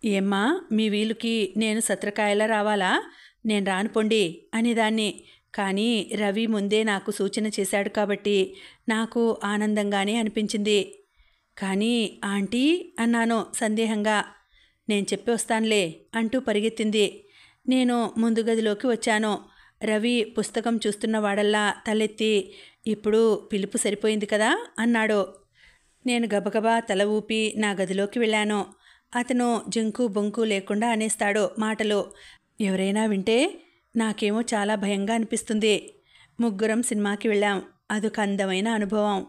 ఏమ్మా, మీ వీలుకి నేను సత్రకాయలా రావాలా? నేను రానుపోండి అనేదాన్ని. కానీ రవి ముందే నాకు సూచన చేశాడు కాబట్టి నాకు ఆనందంగానే అనిపించింది. కానీ ఆంటీ అన్నాను సందేహంగా. నేను చెప్పి వస్తానులే అంటూ పరిగెత్తింది. నేను ముందు గదిలోకి వచ్చాను. రవి పుస్తకం చూస్తున్నవాడల్లా తలెత్తి, ఇప్పుడు పిలుపు సరిపోయింది కదా అన్నాడు. నేను గబగబా తల ఊపి నా గదిలోకి వెళ్ళాను. అతను జంకు బొంకు లేకుండా అనేస్తాడు మాటలు. ఎవరైనా వింటే నాకేమో చాలా భయంగా అనిపిస్తుంది. ముగ్గురం సినిమాకి వెళ్ళాం. అదొక అందమైన అనుభవం.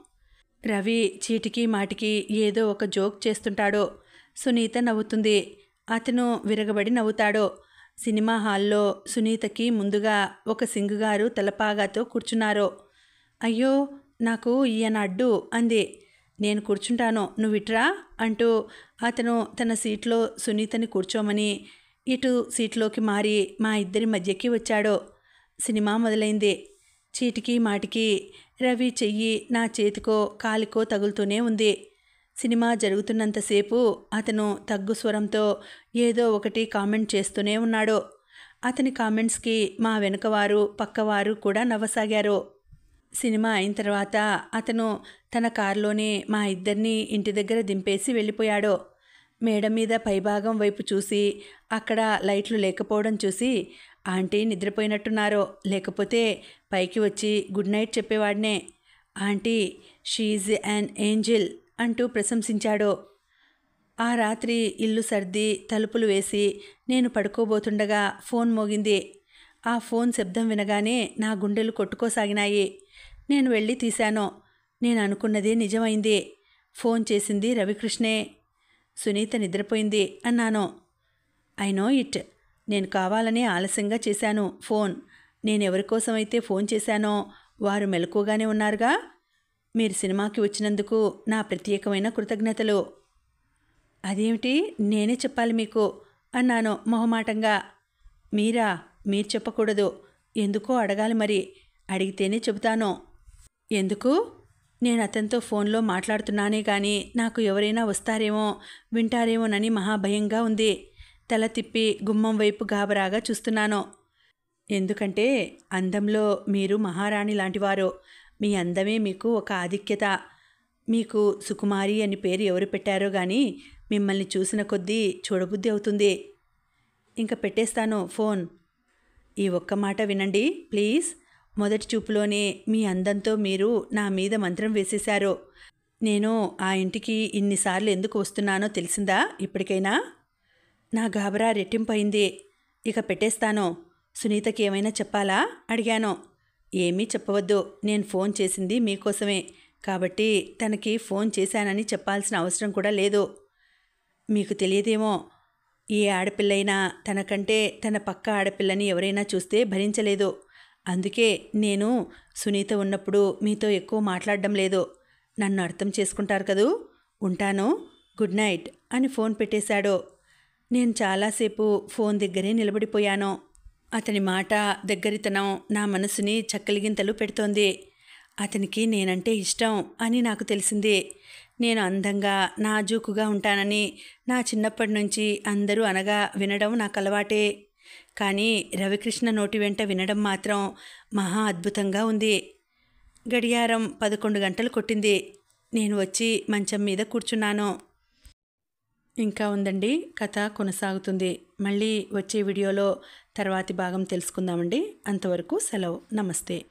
రవి చీటికి మాటికి ఏదో ఒక జోక్ చేస్తుంటాడు. సునీత నవ్వుతుంది. అతను విరగబడి నవ్వుతాడు. సినిమా హాల్లో సునీతకి ముందుగా ఒక సింగుగారు తలపాగాతో కూర్చున్నారు. అయ్యో, నాకు ఈయన అడ్డు అంది. నేను కూర్చుంటాను, నువ్విట్రా అంటూ అతను తన సీట్లో సునీతని కూర్చోమని ఇటు సీట్లోకి మారి మా ఇద్దరి మధ్యకి వచ్చాడు. సినిమా మొదలైంది. చీటికి మాటికి రవి చెయ్యి నా చేతికో కాలికో తగులుతూనే ఉంది. సినిమా జరుగుతున్నంతసేపు అతను తగ్గు స్వరంతో ఏదో ఒకటి కామెంట్ చేస్తూనే ఉన్నాడు. అతని కామెంట్స్కి మా వెనుకవారు పక్కవారు కూడా నవ్వసాగారు. సినిమా అయిన తర్వాత అతను తన కారులోనే మా ఇద్దరిని ఇంటి దగ్గర దింపేసి వెళ్ళిపోయాడు. మేడ మీద పైభాగం వైపు చూసి అక్కడ లైట్లు లేకపోవడం చూసి ఆంటీ నిద్రపోయినట్టున్నారో, లేకపోతే పైకి వచ్చి గుడ్ నైట్ చెప్పేవాడినే. ఆంటీ, షీఈజ్ యాన్ ఏంజిల్ అంటూ ప్రశంసించాడు. ఆ రాత్రి ఇల్లు సర్ది తలుపులు వేసి నేను పడుకోబోతుండగా ఫోన్ మోగింది. ఆ ఫోన్ శబ్దం వినగానే నా గుండెలు కొట్టుకోసాగినాయి. నేను వెళ్ళి తీశాను. నేను అనుకున్నదే నిజమైంది. ఫోన్ చేసింది రవికృష్ణే. సునీత నిద్రపోయింది అన్నాను. I know it. నేను కావాలనే ఆలస్యంగా చేశాను ఫోన్. నేనెవరికోసమైతే ఫోన్ చేశానో వారు మెలకుగానే ఉన్నారుగా. మీరు సినిమాకి వచ్చినందుకు నా ప్రత్యేకమైన కృతజ్ఞతలు. అదేమిటి, నేనే చెప్పాలి మీకు అన్నాను మొహమాటంగా. మీరా? మీరు చెప్పకూడదు. ఎందుకో అడగాలి మరి. అడిగితేనే చెబుతాను. ఎందుకు? నేను అతనితో ఫోన్లో మాట్లాడుతున్నానే కానీ నాకు ఎవరైనా వస్తారేమో వింటారేమోనని మహాభయంగా ఉంది. తల తిప్పి గుమ్మం వైపు గాబరాగా చూస్తున్నాను. ఎందుకంటే అందంలో మీరు మహారాణి లాంటివారు. మీ అందమే మీకు ఒక ఆధిక్యత. మీకు సుకుమారి అని పేరు ఎవరు పెట్టారో కానీ మిమ్మల్ని చూసిన కొద్దీ చూడబుద్ధి అవుతుంది. ఇంకా పెట్టేస్తాను ఫోన్. ఈ ఒక్క మాట వినండి ప్లీజ్. మొదటి చూపులోనే మీ అందంతో మీరు నా మీద మంత్రం వేసేశారు. నేను ఆ ఇంటికి ఇన్నిసార్లు ఎందుకు వస్తున్నానో తెలిసిందా ఇప్పటికైనా? నా గాబరా రెట్టింపయింది. ఇక పెట్టేస్తాను. సునీతకి ఏమైనా చెప్పాలా అడిగాను. ఏమీ చెప్పవద్దు. నేను ఫోన్ చేసింది మీకోసమే కాబట్టి తనకి ఫోన్ చేశానని చెప్పాల్సిన అవసరం కూడా లేదు. మీకు తెలియదేమో, ఏ ఆడపిల్లైనా తనకంటే తన పక్క ఆడపిల్లని ఎవరైనా చూస్తే భరించలేదు. అందుకే నేను సునీత ఉన్నప్పుడు మీతో ఎక్కువ మాట్లాడడం లేదు. నన్ను అర్థం చేసుకుంటారు కదూ. ఉంటాను, గుడ్ నైట్ అని ఫోన్ పెట్టేశాడు. నేను చాలాసేపు ఫోన్ దగ్గరే నిలబడిపోయాను. అతని మాట దగ్గరితనం నా మనసుని చక్కలిగింతలు పెడుతోంది. అతనికి నేనంటే ఇష్టం అని నాకు తెలిసింది. నేను అందంగా నాజూకుగా ఉంటానని నా చిన్నప్పటి నుంచి అందరూ అనగా వినడం నాకు అలవాటే. కానీ రవికృష్ణ నోటి వెంట వినడం మాత్రం మహా అద్భుతంగా ఉంది. గడియారం 11 గంటలు కొట్టింది. నేను వచ్చి మంచం మీద కూర్చున్నాను. ఇంకా ఉందండి, కథ కొనసాగుతుంది. మళ్ళీ వచ్చే వీడియోలో తర్వాతి భాగం తెలుసుకుందామండి. అంతవరకు సెలవు. నమస్తే.